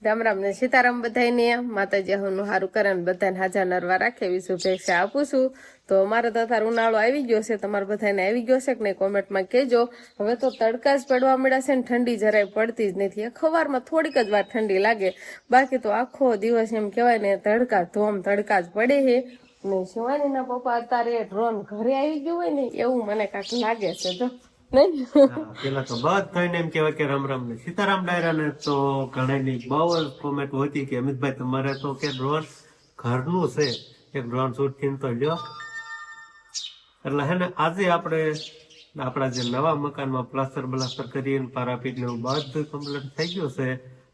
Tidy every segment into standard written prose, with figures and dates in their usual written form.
રામ રામ ને સીતારામ બધાને માતાજી હનું સારું કરે ને બધાને હાજર નરવા રાખે એવી શુભેચ્છા આપું છું. તો અમારે તો અત્યારે ઉનાળો આવી ગયો છે, તમારે બધાને આવી ગયો છે કે નહીં કોમેન્ટમાં કહેજો. હવે તો તડકા જ પડવા મળ્યા છે ને ઠંડી જરાય પડતી જ નથી. સવારમાં થોડીક જ વાર ઠંડી લાગે, બાકી તો આખો દિવસ એમ કહેવાય ને તડકા જ પડે છે. ને શિવાનીના પપ્પા અત્યારે ડ્રોન ઘરે આવી ગયું હોય ને એવું મને કાંઈક લાગે છે તો પેલા તો બધાને એમ કેવાય કે રામ રામ ને સીતારામ ડાયરા ને તો ઘણાની બહુ જ કોમેન્ટ હતી કે અમિતભાઈ તમારે તો કે ડ્રોન ઘરનું છે, એક ડ્રોન શૂટ થી તો લ્યો. એટલે હે ને આજે આપણે આપણા જે નવા મકાનમાં પ્લાસ્ટર કરીને પારાપીટ ને એવું બધું કમ્પ્લીટ થઈ ગયું છે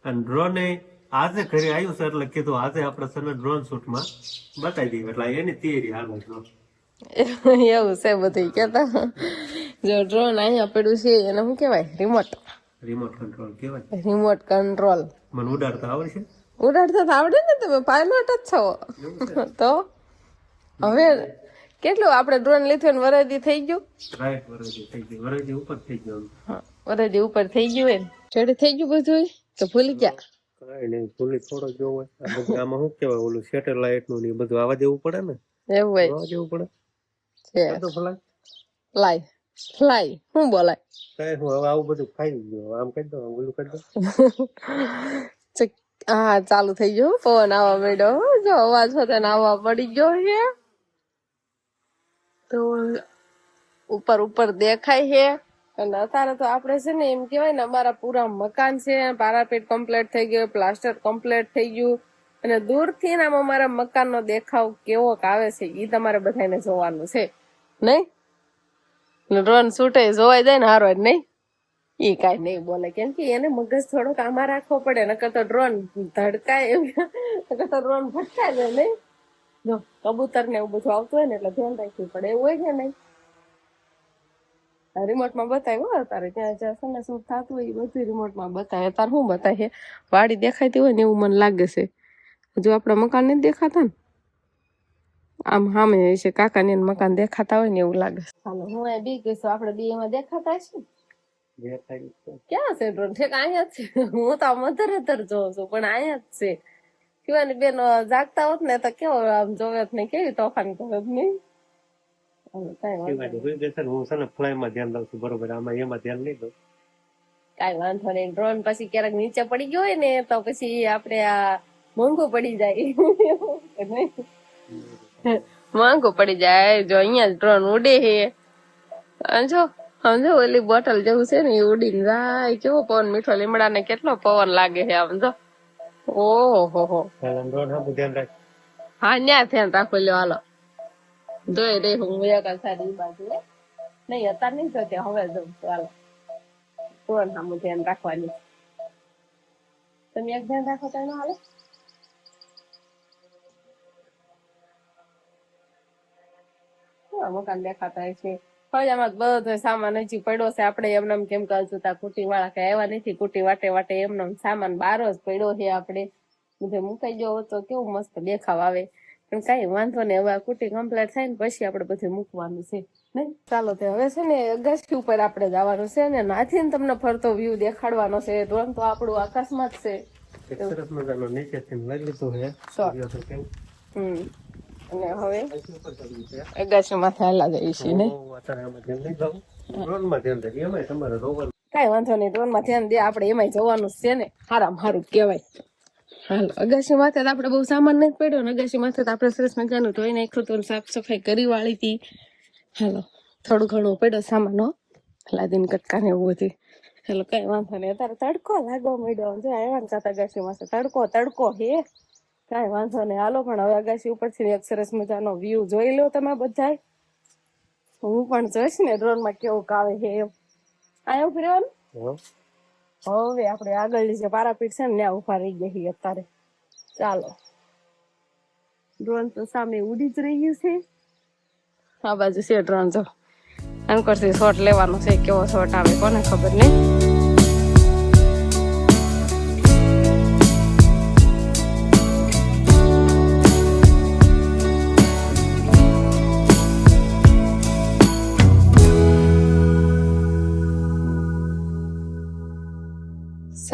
અને ડ્રોન આજે ઘરે આવ્યું છે એટલે કીધું આજે આપણે છે ને ડ્રોન શૂટમાં બતાવી દઈએ. એટલે એની તૈયારી હાલ ડ્રોન એવું છે બધું કેતા. જો ડ્રોન અહીંયા પડ્યું છે એને શું કહેવાય? રિમોટ કંટ્રોલ કહેવાય. Remote control. મને ઉડાડતા આવડે? ઉડાડતા તો આવડે ને, તમે પાયલોટ જ છો તો. હવે કેટલું આપણે ડ્રોન લીધું ને વરદી થઈ ગયું? રાઈટ, વરદી થઈ ગયું, વરદી ઉપર થઈ ગયું. હા, વરદી ઉપર થઈ ગયું હોય ને ચડી થઈ ગયું બધું તો ભૂલી ગયા. કઈ નહીં, ભૂલી થોડો જો હોય. આમાં શું કહેવાય ઓલું સેટેલાઇટ નું ને બધું આવવા દેવું પડે ને, એવું હોય આવવા દેવું પડે છે. ફ્લાય શું બોલાય? કઈ હું હવે આવું બધું ખાઈ ગયો, આમ કહી દો, ઓલું કરી દો. હા, ચાલુ થઈ ગયો પવન આવવા માંડ્યો. જો અવાજ સાથે આવવા પડી ગયો છે તો ઉપર ઉપર દેખાય છે. અને અત્યારે તો આપણે છે ને એમ કેવાય ને અમારા પૂરા મકાન છે, પારાપેટ કમ્પ્લીટ થઈ ગયો, પ્લાસ્ટર કમ્પ્લીટ થઈ ગયું અને દૂરથી આમ અમારા મકાનનો દેખાવ કેવો આવે છે એ તમારે બધાને જોવાનું છે નહીં. ડ્રોન શૂટે જોવાઈ જાય ને હારો જ નહીં. એ કાંઈ નહીં બોલે, કેમ કે એને મગજ થોડોક આમાં રાખવો પડે, નકર તો ડ્રોન ધડકાય એમ, નકર તો ડ્રોન ભટકાય જાય નહીં. જો કબૂતર ને એવું બધું આવતું હોય ને એટલે ધ્યાન રાખવું પડે, એવું હોય છે નહીં. રિમોટમાં બતાવ્યું અત્યારે ત્યાં જશે ને શું થતું હોય એ બધું રિમોટમાં બતાવે. અત્યારે શું બતાવે? વાડી દેખાતી હોય ને એવું મને લાગે છે. જો આપણા મકાન નથી દેખાતા ને, આમ સામે છે કાકાને મકાન દેખાતા હોય ને એવું લાગે છે. હાલો હું એ બી કહીશું, આપણે બી એમાં દેખાતા છે ક્યાં છે ડ્રોન? ઠેક અહીંયા જ છે. હું તો મધર જોઉં છું પણ અહીંયા જ છે. શિવાની બેન જાગતા હોત ને તો કેવો આમ જોવે ને કેવી તોફાન કરે નહીં. કઈ વાંધો નહીં, ડ્રોન પછી ક્યારેક નીચે પડી ગયો હોય ને તો પછી આપણે આ મોંઘું પડી જાય. મોંઘું પડી જાય. જો અહીંયા જ ડ્રોન ઉડે છે, જો સમજો ઓલી બોટલ જેવું છે ને એ ઉડીને જાય. કેવો પવન મીઠો લીમડા ને કેટલો પવન લાગે છે આમ જો. ઓહો હા, ન્યા ધ્યાન રાખો. લ્યો હાલો જોઈ રહી હું એક સારી બાજુ નહીં, અત્યારે નહીં જોતી, હવે જોઉં. ચાલો ડ્રોન સામું ધ્યાન રાખવાની. તમે એક ધ્યાન રાખો તો એનો હાલે. મકાન દેખાતા છે. ફળિયામાં બધો સામાન હજી પડ્યો છે. આપણે એમને કેમ કહ્યું તા કુટી વાળા કઈ આવ્યા નથી, કુટી વાટે એમને સામાન બાર જ પડ્યો છે. આપણે બધે મુકાઈ ગયો તો કેવું મસ્ત દેખાવ આવે. પણ કઈ વાંધો નહીં, હવે આ કુટી કમ્પ્લીટ થાય ને પછી આપણે બધું મૂકવાનું છે નહીં. ચાલો તે હવે છે ને અગાસી ઉપર આપણે જવાનું છે ને નાથી ને તમને ફરતો વ્યૂ દેખાડવાનો છે. ડ્રોન તો આપણું આકાશમાં જ છે. અને હવે અગાસી માથે હાલા જઈએ છીએ ને. કઈ વાંધો નહીં, ડ્રોન માં ધ્યાન દે, આપણે એમાં જવાનું છે ને. હારામ હારું કહેવાય. હાલો અગાસી માથે તો આપણે બહુ સામાન નથી પડ્યો ને, અગાસી માથે તો આપણે સરસ મજાનું ધોઈ નાખ્યું હતું, સાફ સફાઈ કરી વાળી હતી. હાલો થોડું ઘણું પડ્યો સામાન હો, લાદીને કટકા ને એવું બધું. હાલો કઈ વાંધો નહીં, અત્યારે તડકો લાગવા માંડ્યો. જો આવ્યા ને કાતા અગાસી માથે તડકો હે. કઈ વાંધો નહીં, હાલો પણ હવે અગાસી ઉપરથી એક સરસ મજાનો વ્યૂ જોઈ લો તમે બધાય. હું પણ જોઈશ ને ડ્રોન માં કેવું આવે છે એમ. અહીંયા ઉભી રહેવાનું. હવે આપણે આગળની જે પારાપીટ છે ને ત્યાં ઉભા રહી ગયા અત્યારે. ચાલો ડ્રોન તો સામે ઉડી જ રહ્યું છે. આ બાજુ છે ડ્રોન. જો એમ કરશે શોટ લેવાનો છે, કેવો શોટ આવે કોને ખબર નહીં.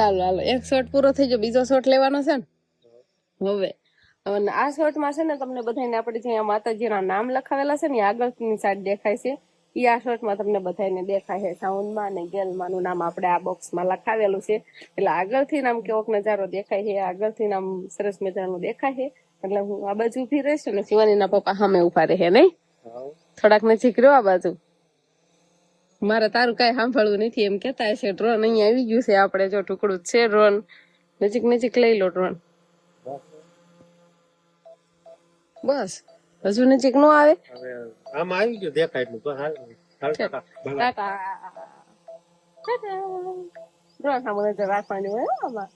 ચાલો હાલો એક શોટ પૂરો થઈ ગયો, બીજો શોટ લેવાનો છે ને હવે. અને આ શોટમાં છે ને તમને બધાને આપણે જ્યાં માતાજીના નામ લખાવેલા છે ને આગળની સાઈડ દેખાય છે, ઈ આ શોટમાં તમને બધાને દેખાય છે. સાઉન્ડમાં અને ગેલમાં નું નામ આપણે આ બોક્સમાં લખાવેલું છે, એટલે આગળથી નામ કેવોક નજારો દેખાય છે, આગળથી નામ સરસ મજાનું દેખાય છે. એટલે હું આ બાજુ ઉભી રહીશ ને શિવાનીના પપ્પા સામે ઉભા રહે નહીં, થોડાક નજીક રહ્યો આ બાજુ. મારે તારું કઈ સાંભળવું નથી એમ કેતા છે. ડ્રોન અહીંયા આવી ગયું છે, આપણે જો ટુકડું જ છે ડ્રોન, નજીક નજીક લઈ લો ડ્રોન. બસ હજુ નજીક નો આવે, આમ આવી ગયું દેખાય એટલું તો હાલ ટાટા ડ્રોન સામે નજર રાખવાની હોય આમાં.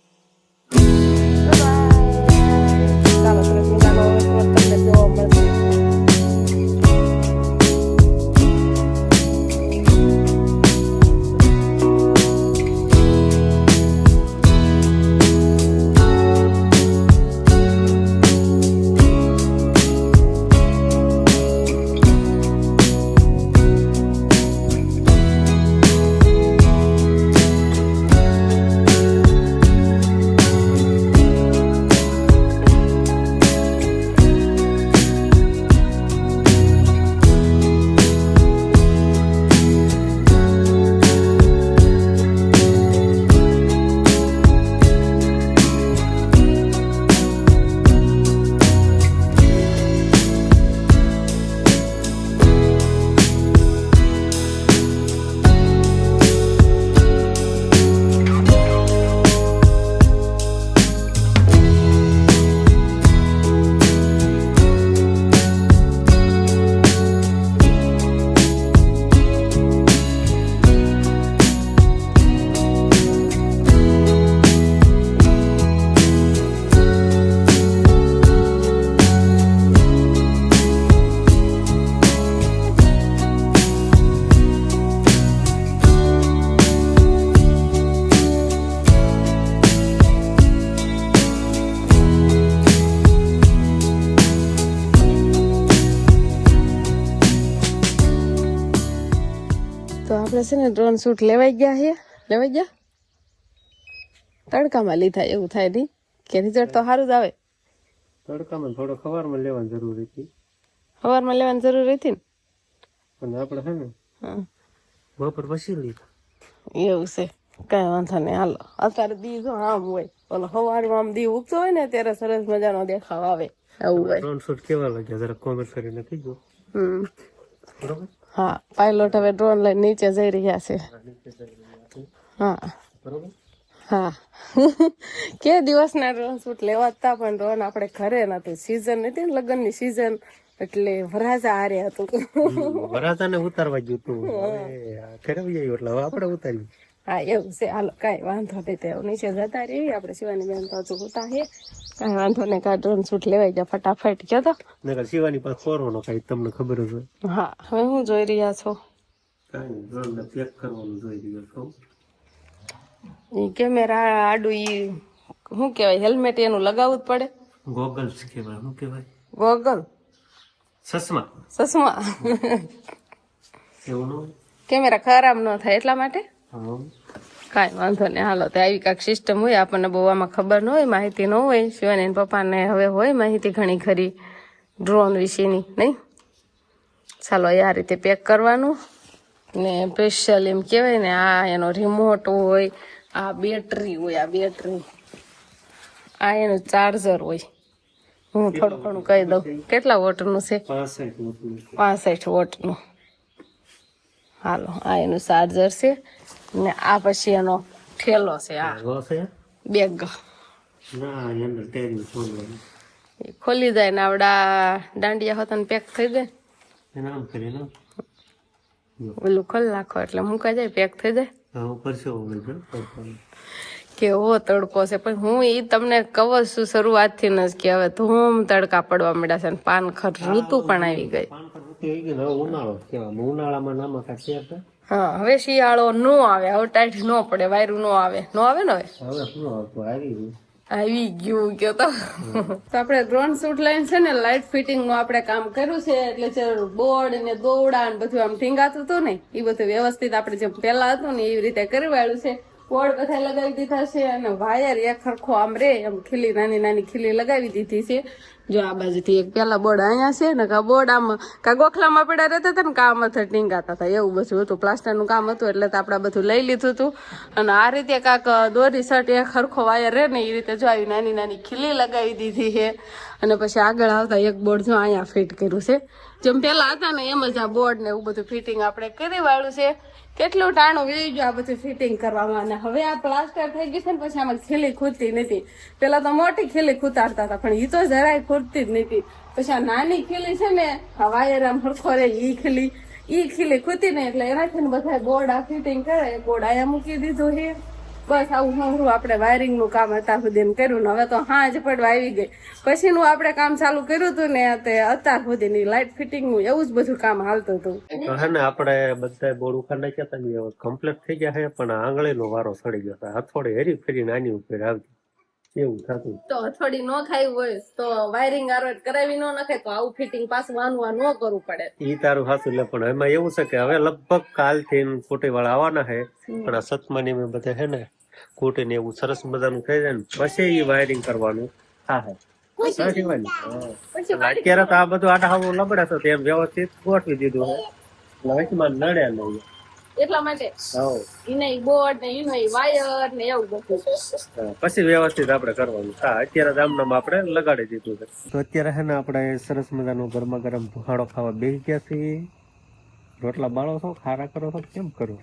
ચાલો સરસ મજાનો તમને જોવા મળશે. આપણે છે ને ડ્રોન શૂટ લેવાઈ ગયા તડકામાં લીધા એવું થાય નહીં કે રિઝલ્ટ તો સારું જ આવે. તડકામાં થોડો સવારમાં લેવાની જરૂર હતી, સવારમાં લેવાની જરૂર હતી ને, પણ આપણે છે ને બપોર પછી લીધા. એવું છે, કઈ વાંધો નહીં હાલો. અત્યારે દી જો આમ હોય, ઓલો સવારમાં આમ દી ઉગતો હોય ને ત્યારે સરસ મજાનો દેખાવ આવે એવું હોય. ડ્રોન શૂટ કેવા લાગ્યા જરા કોમેન્ટ કરીને કીજો. બરોબર. હા પાયલોટ હવે ડ્રોન લઈને નીચે જઈ રહ્યા છે. હા બરોબર. હા કે દિવસના ડ્રોન શૂટ લેવાતા, પણ ડ્રોન આપણે ઘરે નતું, સીઝન નથી ને લગ્નની સીઝન, એટલે વરાજા હારે હતું. વરાજાને ઉતારવા ગયું તું, ફેરવી આવ્યું એટલે હવે આપણે ઉતાર્યું. હા એવું છે, હાલો કઈ વાંધો નહીં, તે નીચે જતા રહી આપણે. શિવાની બેન તો હજુ ઉતા છે, કઈ વાંધો નહીં, કાંઈ ડ્રોન શૂટ લેવાઈ ગયા ફટાફટ ગયો તો. નકર શિવાની પાસે ફોરવાનો કઈ તમને ખબર જ હોય. હા હવે હું જોઈ રહ્યા છો, કઈ ડ્રોન ને પેક કરવાનું જોઈ રહ્યો છો. ઈ કેમેરા આડું ઈ શું કેવાય, હેલ્મેટ એનું લગાવવું જ પડે. ગોગલ્સ કહેવાય, શું કહેવાય? ગોગલ, ચશ્મા. ચશ્મા. એવું ન હોય, કેમેરા ખરાબ ન થાય એટલા માટે. હા કાંઈ વાંધો નહીં, હાલો. તો આવી કાંઈક સિસ્ટમ હોય, આપણને બહુ આમાં ખબર ન હોય, માહિતી ન હોય. શિવાની પપ્પાને હવે હોય માહિતી ઘણી ખરી ડ્રોન વિશેની, નહીં? ચાલો આ રીતે પેક કરવાનું ને સ્પેશિયલ એમ કહેવાય ને, આ એનો રિમોટ હોય, આ બેટરી હોય, આ બેટરી, આ એનું ચાર્જર હોય. હું થોડું ઘણું કહી દઉં, કેટલા વોટનું છે? 65 વોટનું. હાલો આ એનું ચાર્જર છે ને આ પછી એનો ઠેલો છે, આ બેગ ખોલી જાય ને આવડા દાંડિયા હોતા ને પેક થઈ જાય, ઓલું ખોલી નાખો એટલે મુકાઈ જાય, પેક થઈ જાય. કેવો તડકો છે, પણ હું ઈ તમને કહું છું શરૂઆતથી જ કે હવે ધૂમ તડકા પડવા માંડ્યા છે, પાનખર ઋતુ પણ આવી ગઈ. હા હવે શિયાળો નો આવે, હવે ટાઈટ નો પડે, વાયરું નો આવે ને હવે આવી ગયું કે તો આપણે ડ્રોન શૂટ લઈને છે ને લાઇટ ફિટિંગ નું આપણે કામ કર્યું છે, એટલે બોર્ડ ને દોરડા ને બધું આમ ઠીંગાતું હતું ને એ બધું વ્યવસ્થિત આપણે જેમ પેલા હતું ને એવી રીતે કરવાયું છે. બોર્ડ બધા લગાવી દીધા છે અને વાયર એક ખરખો આમ રે એમ ખીલી નાની નાની ખીલી લગાવી દીધી છે. જો આ બાજુથી એક પેલા બોર્ડ અહીંયા છે ને કા બોર્ડ આમ કા ગોખલામાં પડ્યા રહેતા હતા ને કા આમાંથી ટીંગાતા હતા એવું બધું હતું. પ્લાસ્ટરનું કામ હતું એટલે તો આપણે બધું લઈ લીધું હતું. અને આ રીતે કાંક દોરી શર્ટ એક ખરખો વાયર રહે ને એ રીતે જો આવી નાની નાની ખીલી લગાવી દીધી છે. અને પછી આગળ આવતા એક બોર્ડ જો અહીંયા ફિટ કર્યું છે. જેમ પેલા હતા ને એમ જ આ બોર્ડ ને એવું બધું ફિટિંગ આપણે કરી વાળું છે. કેટલું ટાણું વહી ગયું આ બધું ફિટિંગ કરવામાં. અને હવે આ પ્લાસ્ટર થઈ ગયું છે ને પછી આમાં ખીલી ખૂટતી નથી. પેલા તો મોટી ખીલી ખૂતાડતા હતા પણ એ તો જરાય ખૂટતી જ નથી. પછી આ નાની ખીલી છે ને આ વાયર આમ હરખો રે ઈ ખીલી ખૂતી ને એટલે એનાથી બધા બોર્ડ આ ફિટિંગ કરે. બોર્ડ આયા મૂકી દીધું છે. બસ આવું હું આપણે વાયરિંગ નું કામ અત્યાર સુધી કર્યું ને હવે તો હાંજ પડવા આવી ગઈ. પછીનું આપણે કામ ચાલુ કર્યું હતું ને તે અત્યાર સુધીની લાઇટ ફિટિંગ નું એવું જ બધું કામ હાલતું હતું. હે ને આપણે બધા બોર્ડ ઉખાડ નાખ્યા હતા ને કમ્પ્લીટ થઈ ગયા છે પણ આંગળીનો વારો સડી ગયો હતો. હથોડી હેરી ફેરી નાની ઉપર આવતી એવું થતું. તો હથોડી ન થાય હોય તો વાયરિંગ આરો કરાવી ન નખે તો આવું ફિટિંગ પાછું વાનવા ન કરવું પડે. ઈ તારું સાચું લે પણ એમાં એવું છે કે હવે લગભગ કાલથી કુટી વાળા આવવાના છે પણ આ સતમાની મેં બધા છે ને કુટી ને એવું સરસ મજાનું થઈ જાય ને પછી ઈ વાયરિંગ કરવાનું થાય. અત્યારે તો આ બધું આડા લબડે તો તેમ વ્યવસ્થિત ગોઠવી દીધું છે એટલે વચમાં નડે નહીં એટલા માટે ઈને બોર્ડ ને ઈને વાયર ને એવું બધું પછી વ્યવસ્થિત આપણે કરવાનું. હા અત્યારે આમનામ આપણે લગાડી દીધું છે. તો અત્યારે છે ને આપણે સરસ મજાનો ગરમા ગરમ ભૂખાડો ખાવા બેસી ગયા છીએ. રોટલા બાળો છો ખારા કરો છો કેમ કરો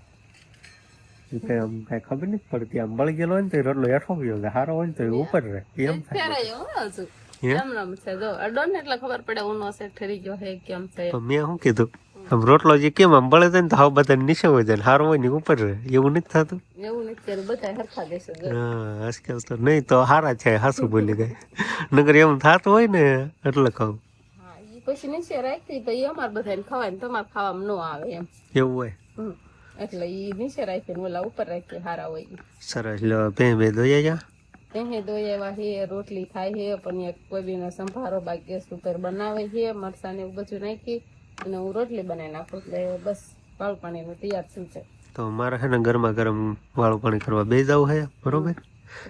કઈ આમ કઈ ખબર નથી પડતી. આમ બળી ગયેલો હોય ને તો રોટલો હેઠો ગયો સારો હોય ને તો ઉપર રહે એમ એટલે ખબર પડે ઊનો સેટ ઠરી ગયો હે કેમ છે. મેં શું કીધું આમ રોટલો જે કેમ આમ બળે જાય ને તો હાવ બધા નીચે હોય જાય સારો હોય ને ઉપર રહે એવું નથી થતું. એવું નથી બધા હરખા દેશે. હા આજકાલ તો નહીં તો હારા છે હાસુ બોલી ગઈ નગર એમ થતું હોય ને એટલે કહું. હા એ પછી નીચે રાખી તો એ અમારે બધાને ખવાય ને તમારે ખાવામાં ન આવે એમ એવું હોય એટલે ઈ નીચે રાખીને ઓલા ઉપર રાખીએ હારા હોય. સરસ લો બે દોયા જા એને દોયા હે રોટલી થાય હે પણ એક કોઈ બીનો સંભારો બાકી ગેસ ઉપર બનાવે છે મરસા ને એવું બધું નાખી અને હું રોટલી બનાવી નાખું એટલે બસ વાળું પાણી નું તૈયાર થઈ જાય. તો મારે છે ને ગરમા ગરમ વાળું પાણી કરવા બે જવું હે બરોબર.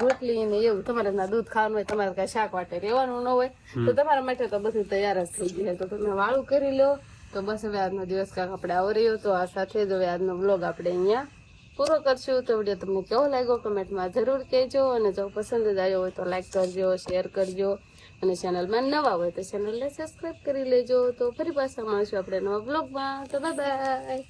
રોટલી ને એવું તમારે ના દૂધ ખાવાનું હોય તમારે કઈ શાક વાટે રહેવાનું ન હોય તો તમારા માટે તો બધું તૈયાર જ થઈ ગયું તો તમે વાળું કરી લો. તો બસ હવે આજનો દિવસ કાંક આપણે આવો રહ્યો તો આ સાથે જ હવે આજનો વ્લોગ આપણે અહીંયા પૂરો કરશું. તો વિડીયો તમને કેવો લાગ્યો કમેન્ટમાં જરૂર કહેજો અને જો પસંદ જ આવ્યો હોય તો લાઈક કરજો શેર કરજો અને ચેનલમાં નવા હોય તો ચેનલને સબસ્ક્રાઈબ કરી લેજો. તો ફરી પાછા મળશું આપણે નવા વ્લોગમાં. તો બાય બાય.